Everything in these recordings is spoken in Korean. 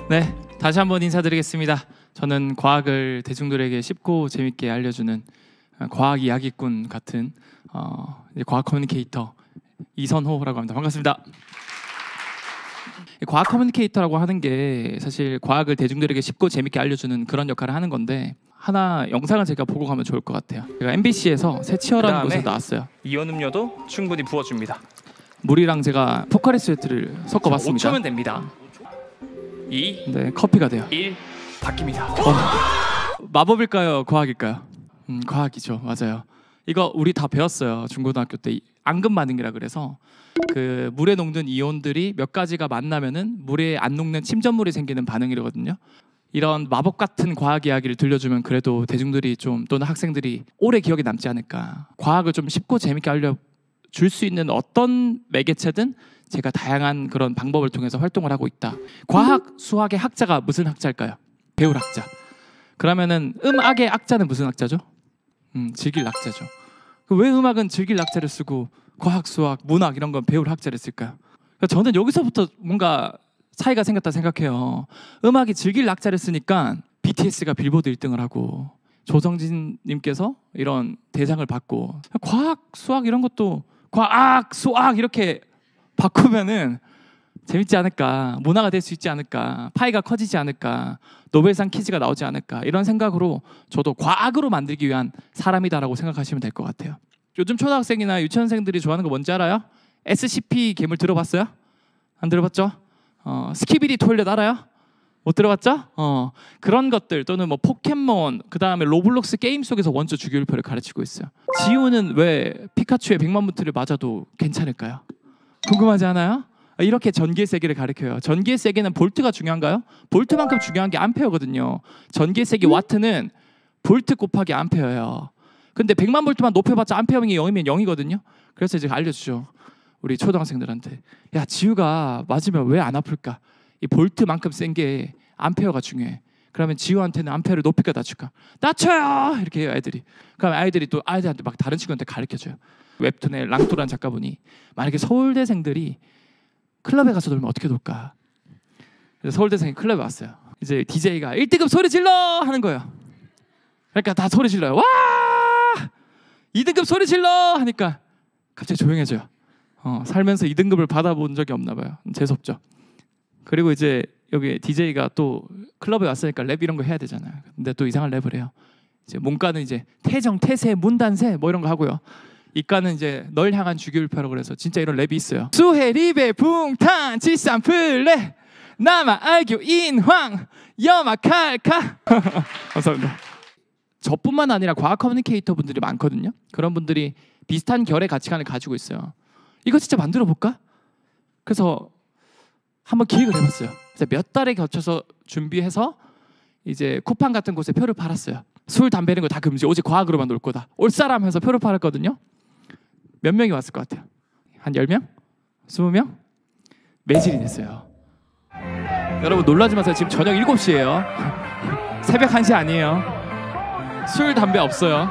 네, 다시 한번 인사드리겠습니다. 저는 과학을 대중들에게 쉽고 재밌게 알려주는 과학 이야기꾼 같은 과학 커뮤니케이터 이선호라고 합니다. 반갑습니다. 과학 커뮤니케이터라고 하는 게 사실 과학을 대중들에게 쉽고 재밌게 알려주는 그런 역할을 하는 건데, 하나 영상을 제가 보고 가면 좋을 것 같아요. 제가 MBC에서 새 치어라는 곳에 나왔어요. 이온 음료도 충분히 부어줍니다. 물이랑 제가 포카리 스웨트를 섞어봤습니다. 5초면 됩니다. 2, 네, 커피가 돼요. 1, 바뀝니다. 마법일까요? 과학일까요? 과학이죠. 맞아요. 이거 우리 다 배웠어요. 중고등학교 때 앙금 반응이라 그래서 그 물에 녹는 이온들이 몇 가지가 만나면은 물에 안 녹는 침전물이 생기는 반응이거든요. 이런 마법 같은 과학 이야기를 들려주면 그래도 대중들이 좀, 또는 학생들이 오래 기억에 남지 않을까. 과학을 좀 쉽고 재밌게 알려줄 수 있는 어떤 매개체든 제가 다양한 그런 방법을 통해서 활동을 하고 있다. 과학, 수학의 학자가 무슨 학자일까요? 배울 학자. 그러면은 음악의 학자는 무슨 학자죠? 즐길 학자죠. 왜 음악은 즐길 학자를 쓰고 과학, 수학, 문학 이런 건 배울 학자를 쓸까요? 저는 여기서부터 뭔가 차이가 생겼다 생각해요. 음악이 즐길 학자를 쓰니까 BTS가 빌보드 1등을 하고 조성진 님께서 이런 대상을 받고, 과학, 수학 이런 것도 과학, 수학 이렇게 바꾸면은 재밌지 않을까, 문화가 될 수 있지 않을까, 파이가 커지지 않을까, 노벨상 퀴즈가 나오지 않을까, 이런 생각으로 저도 과학으로 만들기 위한 사람이다라고 생각하시면 될 것 같아요. 요즘 초등학생이나 유치원생들이 좋아하는 거 뭔지 알아요? SCP 괴물 들어봤어요? 안 들어봤죠? 스키비디 토일렛 알아요? 못 들어봤죠? 그런 것들, 또는 뭐 포켓몬, 그 다음에 로블록스 게임 속에서 원조 주기율표를 가르치고 있어요. 지우는 왜 피카츄의 100만 부트를 맞아도 괜찮을까요? 궁금하지 않아요? 이렇게 전기의 세기를 가르쳐요. 전기의 세기는 볼트가 중요한가요? 볼트만큼 중요한 게 암페어거든요. 전기의 세기 와트는 볼트 곱하기 암페어예요. 근데 100만 볼트만 높여봤자 암페어이 0이면 0이거든요. 그래서 이제 알려주죠. 우리 초등학생들한테. 야, 지우가 맞으면 왜 안 아플까? 이 볼트만큼 센 게 암페어가 중요해. 그러면 지우한테는 암페어를 높일까 낮출까? 낮춰요! 이렇게 해요, 애들이. 그럼 아이들이 또 아이들한테 막 다른 친구한테 가르쳐줘요. 웹툰의 랑토란 작가분이 만약에 서울대생들이 클럽에 가서 놀면 어떻게 놀까? 그래서 서울대생이 클럽에 왔어요. 이제 DJ가 1등급 소리 질러! 하는 거예요. 그러니까 다 소리 질러요. 와! 2등급 소리 질러! 하니까 갑자기 조용해져요. 살면서 2등급을 받아본 적이 없나 봐요. 재수없죠. 그리고 이제 여기 DJ가 또 클럽에 왔으니까 랩 이런 거 해야 되잖아요. 근데 또 이상한 랩을 해요. 이제 문과는 이제 태정, 태세, 문단세 뭐 이런 거 하고요. 이과는 이제 널 향한 주기율표라고 그래서 진짜 이런 랩이 있어요. 수해, 리베, 붕탄, 지산, 플레, 남아, 알교, 인황, 염아, 칼카. 감사합니다. 저뿐만 아니라 과학 커뮤니케이터 분들이 많거든요. 그런 분들이 비슷한 결의 가치관을 가지고 있어요. 이거 진짜 만들어 볼까? 그래서 한번 기획을 해봤어요. 그래서 몇 달에 거쳐서 준비해서 이제 쿠팡 같은 곳에 표를 팔았어요. 술, 담배 이런 거 다 금지, 오직 과학으로만 놀 거다. 올 사람 해서 표를 팔았거든요. 몇 명이 왔을 것 같아요? 한 10명? 20명? 매질이 됐어요. 여러분 놀라지 마세요. 지금 저녁 7시예요. 새벽 1시 아니에요. 술, 담배 없어요.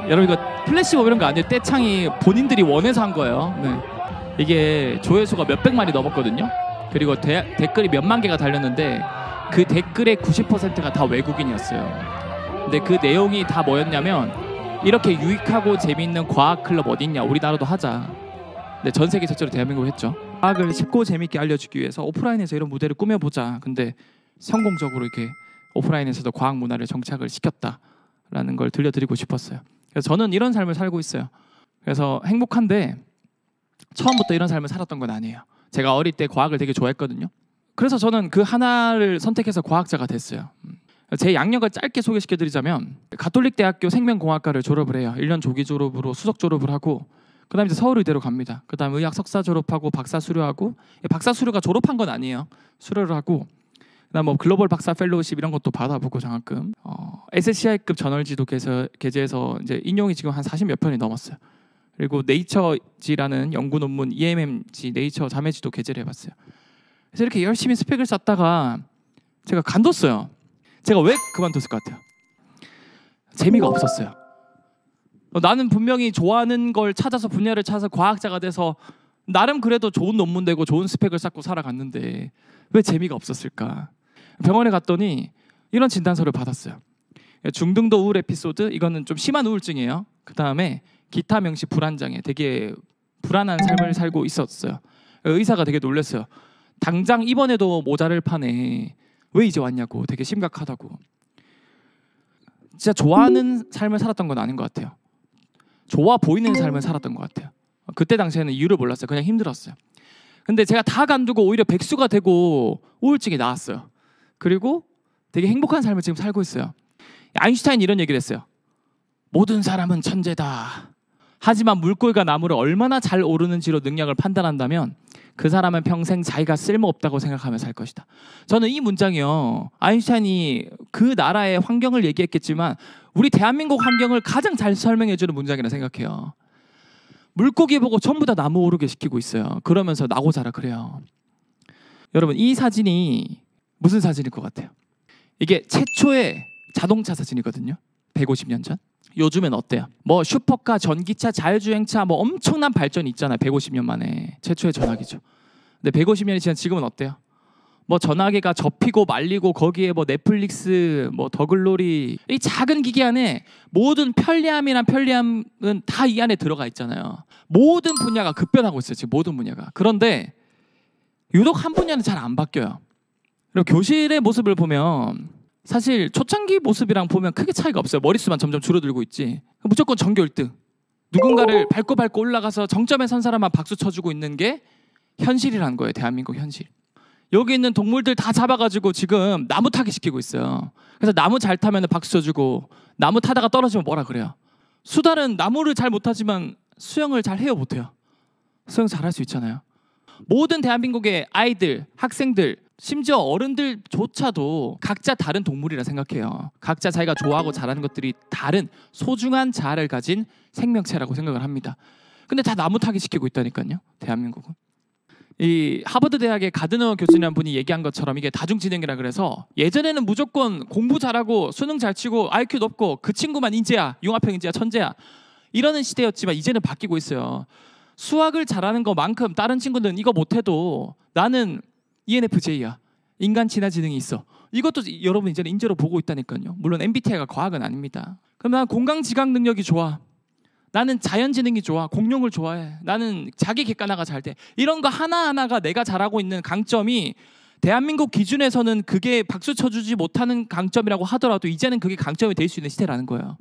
여러분 이거 플래시몹 이런 거 아니에요. 떼창이 본인들이 원해서 한 거예요. 네. 이게 조회수가 몇백만이 넘었거든요. 그리고 댓글이 몇만 개가 달렸는데 그 댓글의 90%가 다 외국인이었어요. 근데 그 내용이 다 뭐였냐면, 이렇게 유익하고 재미있는 과학 클럽 어딨냐, 우리나라도 하자. 근데 전 세계 최초로 대한민국을 했죠. 과학을 쉽고 재밌게 알려주기 위해서 오프라인에서 이런 무대를 꾸며보자. 근데 성공적으로 이렇게 오프라인에서도 과학 문화를 정착을 시켰다라는 걸 들려드리고 싶었어요. 그래서 저는 이런 삶을 살고 있어요. 그래서 행복한데 처음부터 이런 삶을 살았던 건 아니에요. 제가 어릴 때 과학을 되게 좋아했거든요. 그래서 저는 그 하나를 선택해서 과학자가 됐어요. 제 양력을 짧게 소개시켜드리자면, 가톨릭대학교 생명공학과를 졸업을 해요. 1년 조기 졸업으로 수석 졸업을 하고, 그 다음에 이제 서울의대로 갑니다. 그 다음에 의학 석사 졸업하고 박사 수료하고, 박사 수료가 졸업한 건 아니에요. 수료를 하고, 그 다음 뭐 글로벌 박사 펠로우십 이런 것도 받아보고 장학금, SCI급 저널지도 게재해서 이제 인용이 지금 한 40몇 편이 넘었어요. 그리고 네이처지라는 연구 논문 EMM지 네이처 자매지도 게재를 해봤어요. 그래서 이렇게 열심히 스펙을 쌓다가 제가 간뒀어요. 제가 왜 그만뒀을 것 같아요? 재미가 없었어요. 나는 분명히 좋아하는 걸 찾아서 분야를 찾아서 과학자가 돼서 나름 그래도 좋은 논문 되고 좋은 스펙을 쌓고 살아갔는데 왜 재미가 없었을까? 병원에 갔더니 이런 진단서를 받았어요. 중등도 우울 에피소드, 이거는 좀 심한 우울증이에요. 그 다음에 기타 명시 불안장애, 되게 불안한 삶을 살고 있었어요. 의사가 되게 놀랐어요. 당장 입원해도 모자를 파네. 왜 이제 왔냐고. 되게 심각하다고. 진짜 좋아하는 삶을 살았던 건 아닌 것 같아요. 좋아 보이는 삶을 살았던 것 같아요. 그때 당시에는 이유를 몰랐어요. 그냥 힘들었어요. 근데 제가 다 간두고 오히려 백수가 되고 우울증이 나왔어요. 그리고 되게 행복한 삶을 지금 살고 있어요. 아인슈타인이 이런 얘기를 했어요. 모든 사람은 천재다. 하지만 물고기가 나무를 얼마나 잘 오르는지로 능력을 판단한다면 그 사람은 평생 자기가 쓸모없다고 생각하며 살 것이다. 저는 이 문장이요, 아인슈타인이 그 나라의 환경을 얘기했겠지만 우리 대한민국 환경을 가장 잘 설명해주는 문장이라 생각해요. 물고기 보고 전부 다 나무 오르게 시키고 있어요. 그러면서 나고 자라 그래요. 여러분, 이 사진이 무슨 사진일 것 같아요? 이게 최초의 자동차 사진이거든요. 150년 전. 요즘엔 어때요? 뭐 슈퍼카, 전기차, 자율주행차 뭐 엄청난 발전이 있잖아요. 150년 만에 최초의 전화기죠. 근데 150년이 지난 지금은 어때요? 뭐 전화기가 접히고 말리고 거기에 뭐 넷플릭스, 뭐 더글로리, 이 작은 기기 안에 모든 편리함이란 편리함은 다 이 안에 들어가 있잖아요. 모든 분야가 급변하고 있어요. 지금 모든 분야가. 그런데 유독 한 분야는 잘 안 바뀌어요. 그리고 교실의 모습을 보면 사실 초창기 모습이랑 보면 크게 차이가 없어요. 머릿수만 점점 줄어들고 있지. 무조건 전교 1등. 누군가를 밟고 올라가서 정점에 선 사람만 박수 쳐주고 있는 게 현실이라는 거예요. 대한민국 현실. 여기 있는 동물들 다 잡아가지고 지금 나무 타기 시키고 있어요. 그래서 나무 잘 타면 박수 쳐주고 나무 타다가 떨어지면 뭐라 그래요. 수달은 나무를 잘 못하지만 수영을 잘 해요, 못해요? 수영 잘할 수 있잖아요. 모든 대한민국의 아이들, 학생들, 심지어 어른들조차도 각자 다른 동물이라 생각해요. 각자 자기가 좋아하고 잘하는 것들이 다른 소중한 자아를 가진 생명체라고 생각을 합니다. 근데 다 나무 타기 시키고 있다니까요, 대한민국은. 이 하버드 대학의 가드너 교수님 분이 얘기한 것처럼 이게 다중지능이라 그래서 예전에는 무조건 공부 잘하고 수능 잘 치고 IQ 높고 그 친구만 인재야, 융합형 인재야, 천재야, 이러는 시대였지만 이제는 바뀌고 있어요. 수학을 잘하는 것만큼 다른 친구들은 이거 못해도 나는 ENFJ야, 인간 진화 지능이 있어, 이것도 여러분 이제는 인재로 보고 있다니까요. 물론 MBTI가 과학은 아닙니다. 그럼 난 공강지각 능력이 좋아, 나는 자연지능이 좋아, 공룡을 좋아해, 나는 자기 객관화가 잘 돼, 이런 거 하나하나가 내가 잘하고 있는 강점이 대한민국 기준에서는 그게 박수 쳐주지 못하는 강점이라고 하더라도 이제는 그게 강점이 될 수 있는 시대라는 거예요.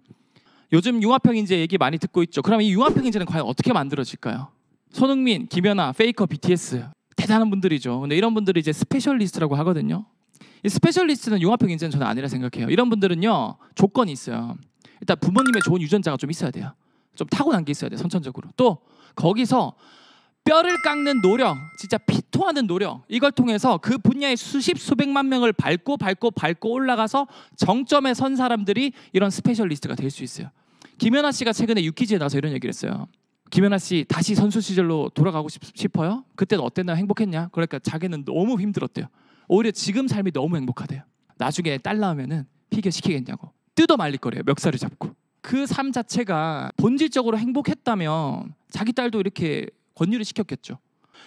요즘 융합형 인재 얘기 많이 듣고 있죠. 그럼 이 융합형 인재는 과연 어떻게 만들어질까요? 손흥민, 김연아, 페이커, BTS 대단한 분들이죠. 근데 이런 분들이 이제 스페셜리스트라고 하거든요. 이 스페셜리스트는 융합형 인재는 저는 아니라 생각해요. 이런 분들은요, 조건이 있어요. 일단 부모님의 좋은 유전자가 좀 있어야 돼요. 좀 타고난 게 있어야 돼요, 선천적으로. 또 거기서 뼈를 깎는 노력, 진짜 피토하는 노력, 이걸 통해서 그 분야의 수십 수백만 명을 밟고 올라가서 정점에 선 사람들이 이런 스페셜리스트가 될 수 있어요. 김연아 씨가 최근에 유퀴즈에 나와서 이런 얘기를 했어요. 김연아 씨 다시 선수 시절로 돌아가고 싶어요? 그때는 어땠나, 행복했냐? 그러니까 자기는 너무 힘들었대요. 오히려 지금 삶이 너무 행복하대요. 나중에 딸 낳으면은 피겨 시키겠냐고 뜯어 말릴 거래요, 멱살을 잡고. 그 삶 자체가 본질적으로 행복했다면 자기 딸도 이렇게 권유를 시켰겠죠.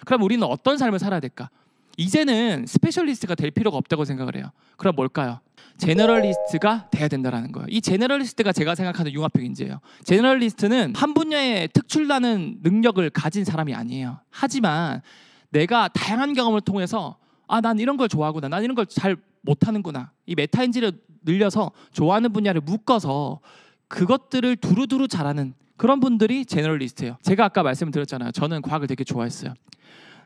그럼 우리는 어떤 삶을 살아야 될까? 이제는 스페셜리스트가 될 필요가 없다고 생각을 해요. 그럼 뭘까요? 제너럴리스트가 돼야 된다는 거예요. 이 제너럴리스트가 제가 생각하는 융합형 인재예요. 제너럴리스트는 한 분야에 특출나는 능력을 가진 사람이 아니에요. 하지만 내가 다양한 경험을 통해서 난 이런 걸 좋아하구나, 난 이런 걸 잘 못하는구나, 이 메타인지를 늘려서 좋아하는 분야를 묶어서 그것들을 두루두루 잘하는 그런 분들이 제너럴리스트예요. 제가 아까 말씀드렸잖아요. 저는 과학을 되게 좋아했어요.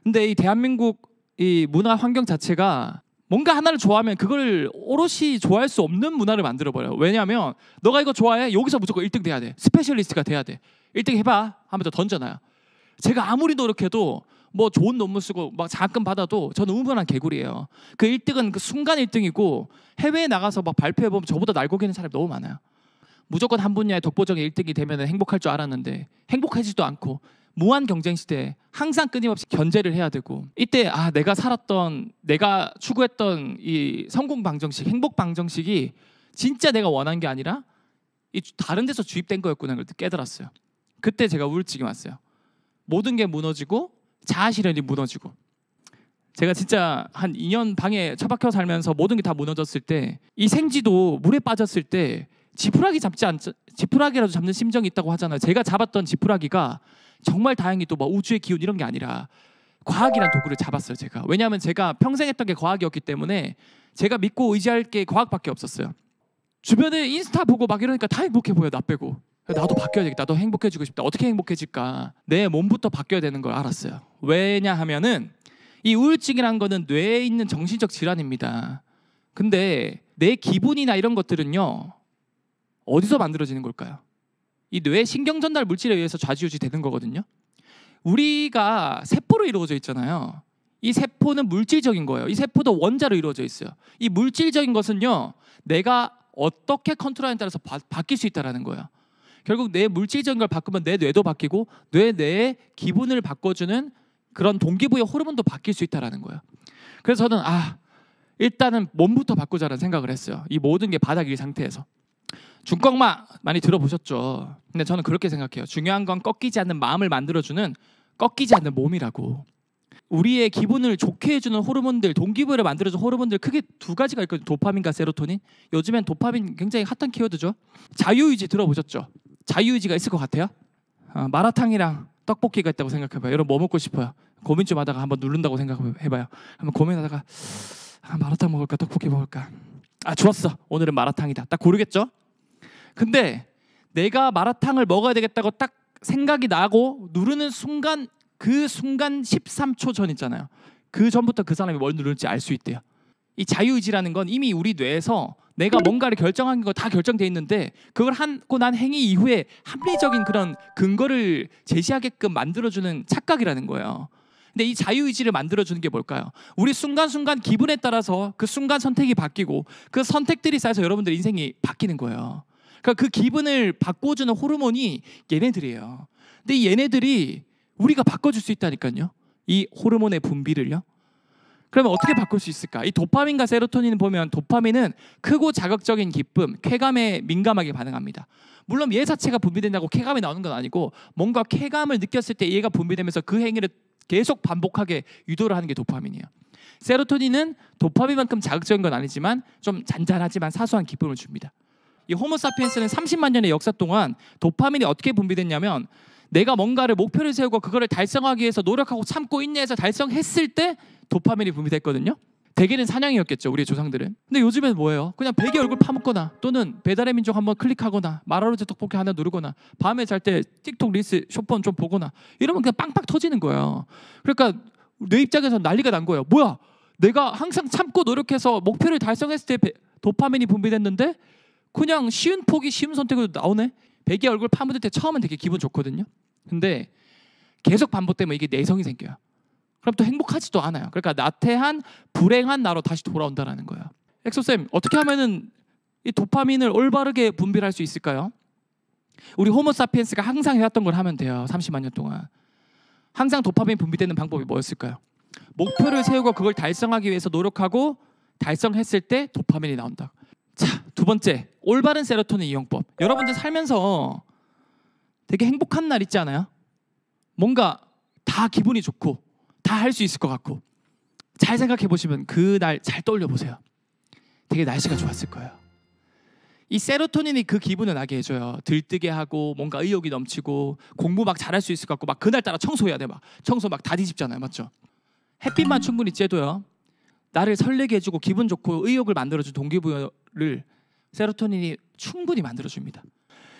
근데 이 대한민국 이 문화 환경 자체가 뭔가 하나를 좋아하면 그걸 오롯이 좋아할 수 없는 문화를 만들어버려요. 왜냐하면 너가 이거 좋아해? 여기서 무조건 1등 돼야 돼. 스페셜리스트가 돼야 돼. 1등 해봐 하면서 던져놔요. 제가 아무리 노력해도 뭐 좋은 논문 쓰고 막 장학금 받아도 저는 우물한 개구리예요. 그 1등은 그 순간 1등이고 해외에 나가서 막 발표해보면 저보다 날고기는 사람이 너무 많아요. 무조건 한 분야의 독보적인 1등이 되면 행복할 줄 알았는데 행복하지도 않고 무한 경쟁 시대에 항상 끊임없이 견제를 해야 되고, 이때 내가 추구했던 이 성공 방정식, 행복 방정식이 진짜 내가 원한 게 아니라 이 다른 데서 주입된 거였구나, 그걸 깨달았어요. 그때 제가 우울증이 왔어요. 모든 게 무너지고 자아 실현이 무너지고. 제가 진짜 한 2년 방에 처박혀 살면서 모든 게 다 무너졌을 때 이 생쥐도 물에 빠졌을 때 지푸라기라도 잡는 심정이 있다고 하잖아요. 제가 잡았던 지푸라기가 정말 다행히 또 뭐 우주의 기운 이런 게 아니라 과학이란 도구를 잡았어요. 제가. 왜냐하면 제가 평생 했던 게 과학이었기 때문에 제가 믿고 의지할 게 과학밖에 없었어요. 주변에 인스타 보고 막 이러니까 다 행복해 보여, 나 빼고. 나도 바뀌어야 되겠다. 나도 행복해지고 싶다. 어떻게 행복해질까? 내 몸부터 바뀌어야 되는 걸 알았어요. 왜냐하면은 이 우울증이란 거는 뇌에 있는 정신적 질환입니다. 근데 내 기분이나 이런 것들은요, 어디서 만들어지는 걸까요? 이 뇌 신경 전달 물질에 의해서 좌지우지 되는 거거든요. 우리가 세포로 이루어져 있잖아요. 이 세포는 물질적인 거예요. 이 세포도 원자로 이루어져 있어요. 이 물질적인 것은요, 내가 어떻게 컨트롤하느냐에 따라서 바뀔 수 있다는 거예요. 결국 내 물질적인 걸 바꾸면 내 뇌도 바뀌고 뇌 내의 기분을 바꿔주는 그런 동기부여 호르몬도 바뀔 수 있다는 거예요. 그래서 저는 일단은 몸부터 바꾸자라는 생각을 했어요. 이 모든 게 바닥일 상태에서. 중꺾마 많이 들어보셨죠? 근데 저는 그렇게 생각해요. 중요한 건 꺾이지 않는 마음을 만들어주는 꺾이지 않는 몸이라고. 우리의 기분을 좋게 해주는 호르몬들, 동기부여를 만들어주는 호르몬들 크게 두 가지가 있거든요. 도파민과 세로토닌. 요즘엔 도파민 굉장히 핫한 키워드죠. 자유의지 들어보셨죠? 자유의지가 있을 것 같아요? 마라탕이랑 떡볶이가 있다고 생각해봐요. 여러분 뭐 먹고 싶어요? 고민 좀 하다가 한번 누른다고 생각해봐요. 한번 고민하다가 마라탕 먹을까 떡볶이 먹을까? 좋았어. 오늘은 마라탕이다. 딱 고르겠죠? 근데 내가 마라탕을 먹어야 되겠다고 딱 생각이 나고 누르는 순간, 그 순간 13초 전 있잖아요. 그 전부터 그 사람이 뭘 누를지 알 수 있대요. 이 자유의지라는 건 이미 우리 뇌에서 내가 뭔가를 결정한 거 다 결정돼 있는데 그걸 하고 난 행위 이후에 합리적인 그런 근거를 제시하게끔 만들어주는 착각이라는 거예요. 근데 이 자유의지를 만들어주는 게 뭘까요? 우리 순간순간 기분에 따라서 그 순간 선택이 바뀌고 그 선택들이 쌓여서 여러분들 인생이 바뀌는 거예요. 그러니까 그 기분을 바꿔주는 호르몬이 얘네들이에요. 근데 이 얘네들이 우리가 바꿔줄 수 있다니까요. 이 호르몬의 분비를요. 그러면 어떻게 바꿀 수 있을까? 이 도파민과 세로토닌 보면 도파민은 크고 자극적인 기쁨, 쾌감에 민감하게 반응합니다. 물론 얘 자체가 분비된다고 쾌감이 나오는 건 아니고 뭔가 쾌감을 느꼈을 때 얘가 분비되면서 그 행위를 계속 반복하게 유도를 하는 게 도파민이에요. 세로토닌은 도파민만큼 자극적인 건 아니지만 좀 잔잔하지만 사소한 기쁨을 줍니다. 이 호모사피엔스는 30만 년의 역사 동안 도파민이 어떻게 분비됐냐면 내가 뭔가를 목표를 세우고 그거를 달성하기 위해서 노력하고 참고 인내해서 달성했을 때 도파민이 분비됐거든요. 대개는 사냥이었겠죠, 우리 조상들은. 근데 요즘엔 뭐예요? 그냥 베개 얼굴 파묻거나 또는 배달의 민족 한번 클릭하거나 마라로제 떡볶이 하나 누르거나 밤에 잘 때 틱톡 릴스 쇼폰 좀 보거나 이러면 그냥 빵빵 터지는 거예요. 그러니까 내 입장에서 난리가 난 거예요. 뭐야? 내가 항상 참고 노력해서 목표를 달성했을 때 도파민이 분비됐는데 그냥 쉬운 포기, 쉬운 선택으로 나오네. 베개 얼굴 파묻을 때 처음엔 되게 기분 좋거든요. 근데 계속 반복되면 이게 내성이 생겨요. 그럼 또 행복하지도 않아요. 그러니까 나태한 불행한 나로 다시 돌아온다는 거예요. 엑소쌤, 어떻게 하면은 이 도파민을 올바르게 분비할 수 있을까요? 우리 호모사피엔스가 항상 해왔던 걸 하면 돼요. 30만 년 동안. 항상 도파민 분비되는 방법이 뭐였을까요? 목표를 세우고 그걸 달성하기 위해서 노력하고 달성했을 때 도파민이 나온다. 자, 두 번째, 올바른 세로토닌 이용법. 여러분들 살면서 되게 행복한 날 있지 않아요? 뭔가 다 기분이 좋고 다 할 수 있을 것 같고 잘 생각해 보시면 그 날 잘 떠올려 보세요. 되게 날씨가 좋았을 거예요. 이 세로토닌이 그 기분을 나게 해줘요. 들뜨게 하고 뭔가 의욕이 넘치고 공부 막 잘할 수 있을 것 같고 막 그날따라 청소해야 돼. 막 청소 막 다 뒤집잖아요. 맞죠? 햇빛만 충분히 쬐도요. 나를 설레게 해주고 기분 좋고 의욕을 만들어준 동기부여를 세로토닌이 충분히 만들어줍니다.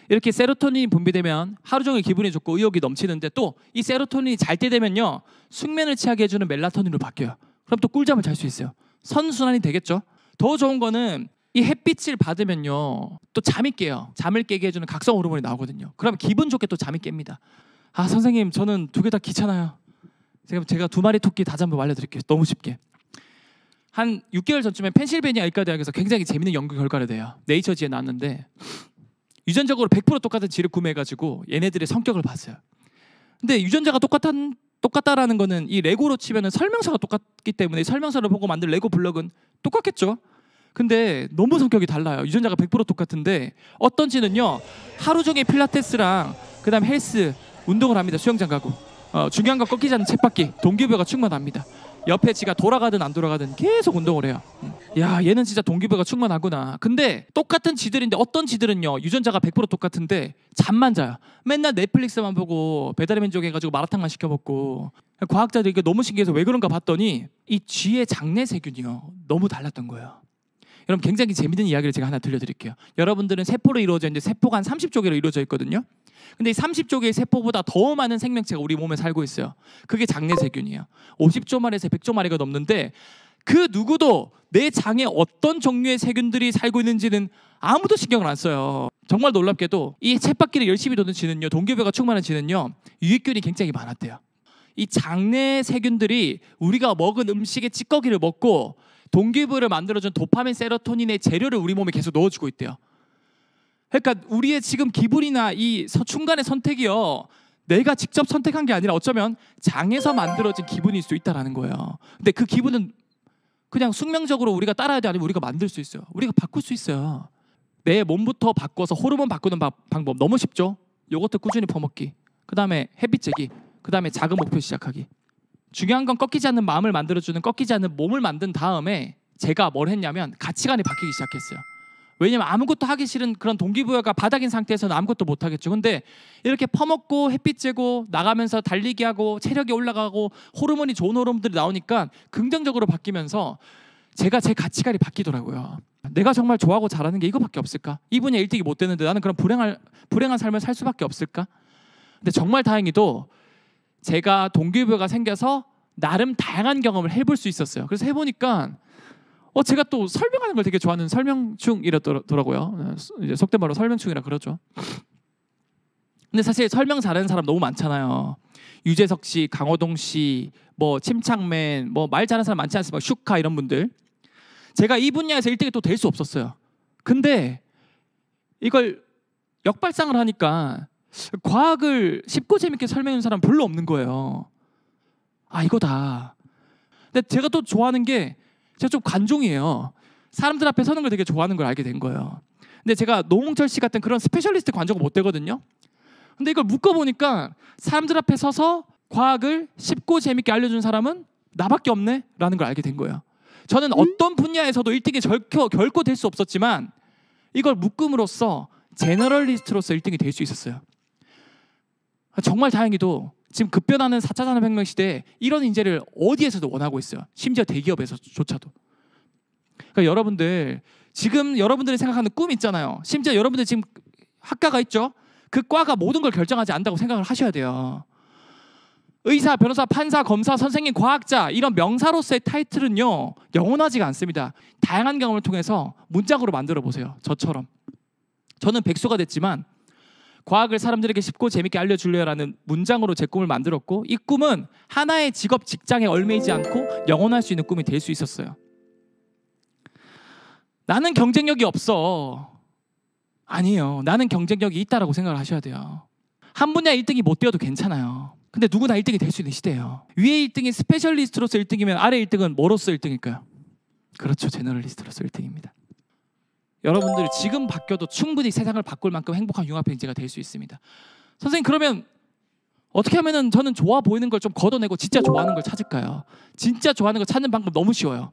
이렇게 세로토닌이 분비되면 하루 종일 기분이 좋고 의욕이 넘치는데 또 이 세로토닌이 잘 때 되면요 숙면을 취하게 해주는 멜라토닌으로 바뀌어요. 그럼 또 꿀잠을 잘 수 있어요. 선순환이 되겠죠. 더 좋은 거는 이 햇빛을 받으면요 또 잠이 깨요. 잠을 깨게 해주는 각성 호르몬이 나오거든요. 그럼 기분 좋게 또 잠이 깹니다. 선생님 저는 두 개 다 귀찮아요. 제가 두 마리 토끼 다시 한번 알려드릴게요. 너무 쉽게. 한 6개월 전쯤에 펜실베니아 의과대학에서 굉장히 재밌는 연구 결과를 내요. 네이처지에 나왔는데 유전적으로 100% 똑같은 쥐를 구매해가지고 얘네들의 성격을 봤어요. 근데 유전자가 똑같다라는 거는 이 레고로 치면은 설명서가 똑같기 때문에 설명서를 보고 만든 레고 블럭은 똑같겠죠. 근데 너무 성격이 달라요. 유전자가 100% 똑같은데 어떤 쥐는요 하루 종일 필라테스랑 그다음 헬스 운동을 합니다. 수영장 가고 중요한 건 꺾이지 않는 쳇바퀴. 동기부여가 충분합니다. 옆에 지가 돌아가든 안 돌아가든 계속 운동을 해요. 야, 얘는 진짜 동기부여가 충분하구나. 근데 똑같은 지들인데 어떤 지들은요, 유전자가 100% 똑같은데 잠만 자요. 맨날 넷플릭스만 보고 배달의민족 해가지고 마라탕만 시켜 먹고. 과학자들이 이게 너무 신기해서 왜 그런가 봤더니 이 쥐의 장내 세균이요, 너무 달랐던 거예요. 여러분, 굉장히 재밌는 이야기를 제가 하나 들려드릴게요. 여러분들은 세포로 이루어져 있는데 세포가 한 30조 개로 이루어져 있거든요. 근데 이 30조 개의 세포보다 더 많은 생명체가 우리 몸에 살고 있어요. 그게 장내 세균이에요. 50조 마리에서 100조 마리가 넘는데 그 누구도 내 장에 어떤 종류의 세균들이 살고 있는지는 아무도 신경을 안 써요. 정말 놀랍게도 이 쳇바퀴를 열심히 도는 쥐는요, 동기부여가 충만한 쥐는요, 유익균이 굉장히 많았대요. 이 장내 세균들이 우리가 먹은 음식의 찌꺼기를 먹고 동기부여를 만들어준 도파민, 세로토닌의 재료를 우리 몸에 계속 넣어주고 있대요. 그러니까 우리의 지금 기분이나 이 중간의 선택이요, 내가 직접 선택한 게 아니라 어쩌면 장에서 만들어진 기분일 수 있다는 거예요. 근데 그 기분은 그냥 숙명적으로 우리가 따라야 돼, 아니면 우리가 만들 수 있어요. 우리가 바꿀 수 있어요. 내 몸부터 바꿔서 호르몬 바꾸는 방법 너무 쉽죠. 요거트 꾸준히 퍼먹기, 그 다음에 햇빛 쬐기, 그 다음에 작은 목표 시작하기. 중요한 건 꺾이지 않는 마음을 만들어주는, 꺾이지 않는 몸을 만든 다음에 제가 뭘 했냐면 가치관이 바뀌기 시작했어요. 왜냐면 아무것도 하기 싫은 그런 동기부여가 바닥인 상태에서는 아무것도 못 하겠죠. 근데 이렇게 퍼먹고 햇빛 쬐고 나가면서 달리기 하고 체력이 올라가고 호르몬이 좋은 호르몬들이 나오니까 긍정적으로 바뀌면서 제가 제 가치관이 바뀌더라고요. 내가 정말 좋아하고 잘하는 게 이거밖에 없을까? 이 분야 1등이 못 되는데 나는 그런 불행한 삶을 살 수밖에 없을까? 근데 정말 다행히도 제가 동기부여가 생겨서 나름 다양한 경험을 해볼 수 있었어요. 그래서 해보니까 제가 또 설명하는 걸 되게 좋아하는 설명충이라더라고요. 이제 속된 말로 설명충이라 그러죠. 근데 사실 설명 잘하는 사람 너무 많잖아요. 유재석 씨, 강호동 씨, 뭐 침착맨, 뭐 말 잘하는 사람 많지 않습니까? 슈카 이런 분들. 제가 이 분야에서 1등이 또 될 수 없었어요. 근데 이걸 역발상을 하니까 과학을 쉽고 재밌게 설명하는 사람 별로 없는 거예요. 아, 이거다. 근데 제가 또 좋아하는 게, 제가 좀 관종이에요. 사람들 앞에 서는 걸 되게 좋아하는 걸 알게 된 거예요. 근데 제가 노홍철 씨 같은 그런 스페셜리스트 관종은 못 되거든요. 근데 이걸 묶어보니까 사람들 앞에 서서 과학을 쉽고 재밌게 알려준 사람은 나밖에 없네 라는 걸 알게 된 거예요. 저는 어떤 분야에서도 1등이 결코 될 수 없었지만 이걸 묶음으로써 제너럴리스트로서 1등이 될 수 있었어요. 정말 다행히도 지금 급변하는 4차 산업혁명 시대에 이런 인재를 어디에서도 원하고 있어요. 심지어 대기업에서조차도. 그러니까 여러분들, 지금 여러분들이 생각하는 꿈 있잖아요. 심지어 여러분들 지금 학과가 있죠. 그 과가 모든 걸 결정하지 않는다고 생각을 하셔야 돼요. 의사, 변호사, 판사, 검사, 선생님, 과학자, 이런 명사로서의 타이틀은요, 영원하지가 않습니다. 다양한 경험을 통해서 문장으로 만들어 보세요. 저처럼. 저는 백수가 됐지만 과학을 사람들에게 쉽고 재밌게 알려주려라는 문장으로 제 꿈을 만들었고, 이 꿈은 하나의 직업, 직장에 얽매이지 않고 영원할 수 있는 꿈이 될 수 있었어요. 나는 경쟁력이 없어. 아니에요. 나는 경쟁력이 있다라고 생각을 하셔야 돼요. 한 분야 1등이 못 되어도 괜찮아요. 근데 누구나 1등이 될 수 있는 시대예요. 위에 1등이 스페셜리스트로서 1등이면 아래 1등은 뭐로서 1등일까요? 그렇죠. 제너럴리스트로서 1등입니다. 여러분들 지금 바뀌어도 충분히 세상을 바꿀 만큼 행복한 융합행제가 될 수 있습니다. 선생님, 그러면 어떻게 하면은 저는 좋아 보이는 걸 좀 걷어내고 진짜 좋아하는 걸 찾을까요? 진짜 좋아하는 걸 찾는 방법 너무 쉬워요.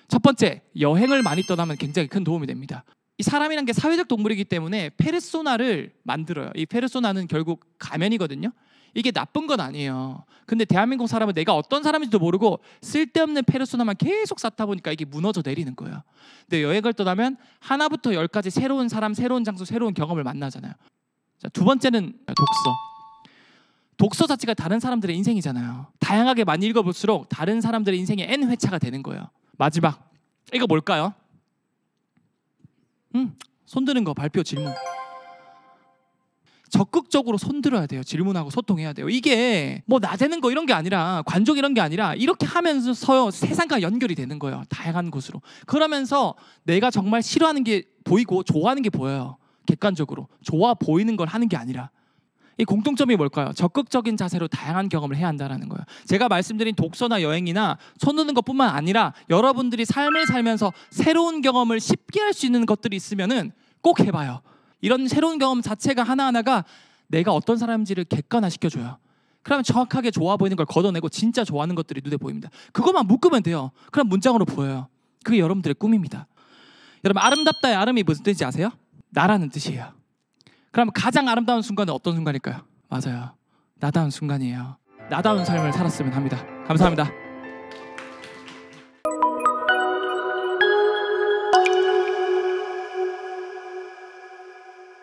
첫 번째, 여행을 많이 떠나면 굉장히 큰 도움이 됩니다. 이 사람이란 게 사회적 동물이기 때문에 페르소나를 만들어요. 이 페르소나는 결국 가면이거든요. 이게 나쁜 건 아니에요. 근데 대한민국 사람은 내가 어떤 사람인지도 모르고 쓸데없는 페르소나만 계속 쌓다 보니까 이게 무너져 내리는 거예요. 근데 여행을 떠나면 하나부터 10까지 새로운 사람, 새로운 장소, 새로운 경험을 만나잖아요. 자, 두 번째는 독서. 독서 자체가 다른 사람들의 인생이잖아요. 다양하게 많이 읽어볼수록 다른 사람들의 인생의 N회차가 되는 거예요. 마지막, 이거 뭘까요? 손드는 거, 발표, 질문. 적극적으로 손들어야 돼요. 질문하고 소통해야 돼요. 이게 뭐 나대는 거 이런 게 아니라, 관종 이런 게 아니라, 이렇게 하면서 세상과 연결이 되는 거예요. 다양한 곳으로. 그러면서 내가 정말 싫어하는 게 보이고 좋아하는 게 보여요. 객관적으로. 좋아 보이는 걸 하는 게 아니라. 이 공통점이 뭘까요? 적극적인 자세로 다양한 경험을 해야 한다는 거예요. 제가 말씀드린 독서나 여행이나 손드는 것뿐만 아니라 여러분들이 삶을 살면서 새로운 경험을 쉽게 할 수 있는 것들이 있으면은 꼭 해봐요. 이런 새로운 경험 자체가 하나하나가 내가 어떤 사람인지를 객관화시켜줘요. 그러면 정확하게 좋아 보이는 걸 걷어내고 진짜 좋아하는 것들이 눈에 보입니다. 그것만 묶으면 돼요. 그럼 문장으로 보여요. 그게 여러분들의 꿈입니다. 여러분 아름답다의 아름이 무슨 뜻인지 아세요? 나라는 뜻이에요. 그럼 가장 아름다운 순간은 어떤 순간일까요? 맞아요. 나다운 순간이에요. 나다운 삶을 살았으면 합니다. 감사합니다.